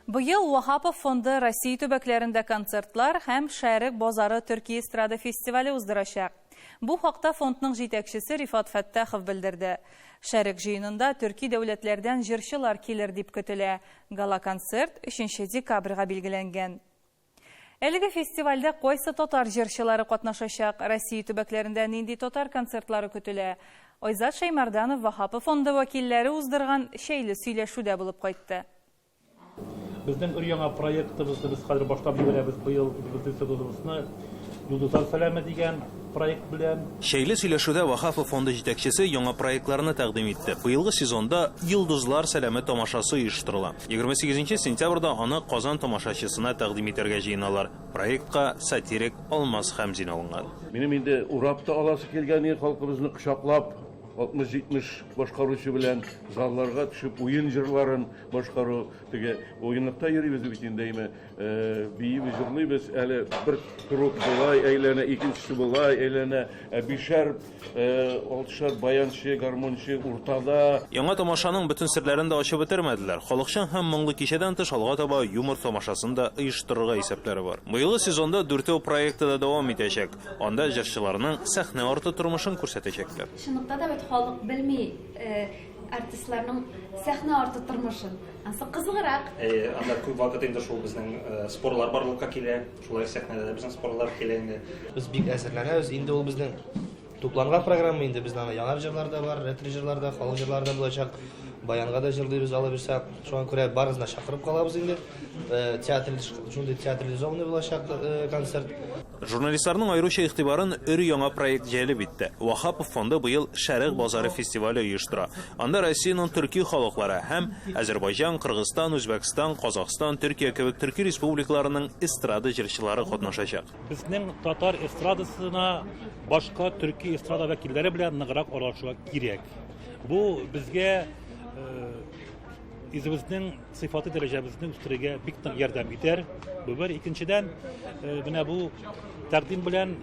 Быел Вахапов фонды Россия төбәкләрендә концертлар һәм Шәрек базары Төркия эстрада фестивале уздырачак. Бу хакта фондның җитәкчесе Рифат Фәттахов белдерде. Шәрек җыенында төрки дәүләтләрдән җырчылар килер дип көтелә. Гала-концерт 3 декабрьгә билгеләнгән. Әлеге фестивальдә кайсы татар җырчылары катнашачак? Россия төбәкләрендә нинди татар концертлары көтелә? Айзат Шаймарданов Вахапов фонды вәкилләре уздырган шәйле сөйләшүдә булып кайтты. Безнең өр-яңа проектыбызны без хәзер башлап җибәрәбез. Быел безнең институтыбызны Йолдызлар сәламе дигән проект белән. Шәйле сөйләшүдә Вахапов фонды җитәкчесе яңа проектларны тәкъдим итте. Быелгы сезонда Йолдызлар сәламе тамашасы оештырыла. 28 сентябрьдә аны Казан тамашачысына тәкъдим итәргә җыеналар. Проектка сатирик Алмаз Хәмзин алынган. Минем инде урапта аласы килгән халкыбызны кочаклап 60-70 башкаручы белән залларга төшеп уен җырларын башкару, теге уенлыкта йөрибез бит инде биебез җырлыйбыз, әле бер круг булай әйләнә, икенчесе булай әйләнә, бишәр, 6шар баянчы, гармончы уртада. Яңа тамашаның бөтен серләрен дә ачып бетермәделәр. Халыкчан һәм моңлы кичәдән тыш алга таба юмор тамашасын да оештырырга исәпләре бар. Быелгы сезонда 4 проекты да дәвам итәчәк. Анда җырчыларның сәхнә арты тормышын күрсәтәчәкләр. Халык белми артистларның сәхнә арты тормышын. Ансы кызыграк. Анда күп вакыт инде шул безнең спорлар барлыкка килә. Шулай сәхнәдә безнең спорлар килә инде. Без бик әзерләнәбез. Инде ул безнең тупланган программа инде. Безнең яңа җырлар да бар, ретро җырлар да, халык җырлары да булачак. Баянга да җырлыйбыз алып бирсәк. Шуңа күрә барыгызны чакырып калабыз инде. Театрализованный булачак концерт. Журналистларның аеруча игътибарын өр-яңа проект җәлеп итте. Вахапов фонды быел Шәрек базары фестивале оештыра. Анда Россиянең төрки халыклары һәм Азәрбайҗан, Кыргызстан, Үзбәкстан, Казакстан, Төркия кебек төрки республикаларының эстрада җырчылары катнашачак. Безнең татар эстрадасына башка төрки эстрада вәкилләре белән ныграк аралашырга кирәк. Бу безгә изебезнең сыйфаты дәрәҗәбезне үстерергә бик нык ярдәм итәр. Бу бер. Икенчедән, менә бу тәкъдим белән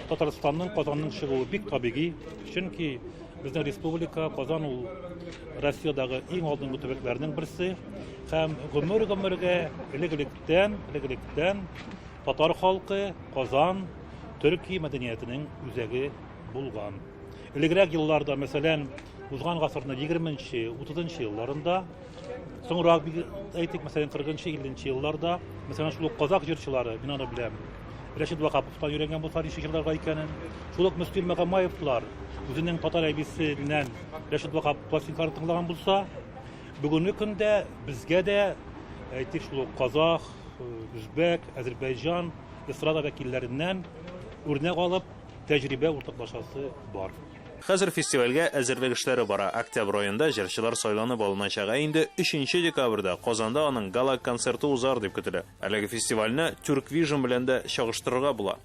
Татарстанның Казанның чыгуы бик табигый. Чөнки безнең республика Казан ул Россиядагы иң алдынгы төбәкләрнең берсе һәм гомергә элек-электән татар халкы Казан төрки мәдәниятенең үзәге булган. Элегрәк елларда, мәсәлән, узган гасырның 20-30 елларында, соңрак әйтик, мәсәлән, 40-50 елларда, мәсәлән, шул казак җырчылары, мин аны беләм, Рәшит Вахаповтан йөргән булса ничек җырларга икәнен, шул ук Мөстим Магомаевлар үзенең татар әбисе белән Рәшит Вахапов пластинкаларын тыңлаган булса, бүгенге көндә безгә дә әйтик, шул казак, үзбәк, Азәрбайҗан эстрада вәкилләреннән үрнәк алып тәҗрибә уртаклашасы бар. Хәзер фестивальгә әзерлек эшләре бара. Октябрь аенда җырчылар сайланып алыначак. Инде 3 декабрьдә Казанда аның гала концерты узар дип көтелә. Әлеге фестивальне Turk Vision белән дә чагыштырырга була.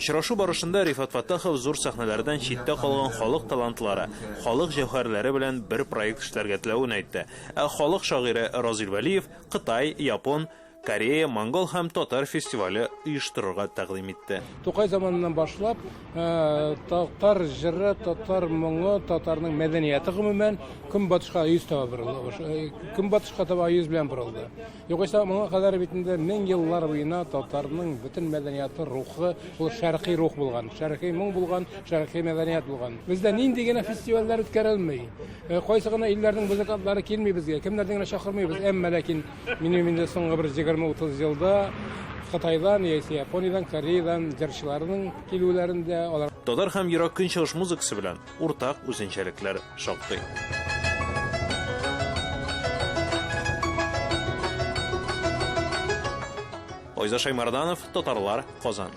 Очрашу барышында Рифат Фәттахов зур сәхнәләрдән читтә калган халык талантлары, халык җәүһәрләре белән бер проект эшләргә теләвен әйтте. Халык шагыйре Разил Вәлиев Кытай, Япон, Корея, Монгол һәм татар фестивале оештырырга тәкъдим итте. Тукай заманынан башлап, татар җыры, татар моңы, татарның мәдәнияте гомумән көнбатышка йөз таба борылды. Көнбатышка таба йөз белән борылды. Югыйсә, моңа кадәр битендә 1000 еллар буена татарның бөтен мәдәнияте, рухы, ул шәрқи рух булган, шәрқи моң булган, шәрқи мәдәният булган. Бездә нинди генә фестивальләр үткәрелмәй. Кайсы гына илләрнең музыкантлары килми безгә, кемнәрдән генә чакырмыйбыз. Әмма ләкин минем соңгы бер 20-30 елда Кытайдан, Япониядән, Кореядан җырчыларның килүләрендә алар Татар һәм ерак көнчыгыш музыкасы белән уртак үзенчәлекләр шактый. Айзат Шаймарданов, Татарлар, Казан.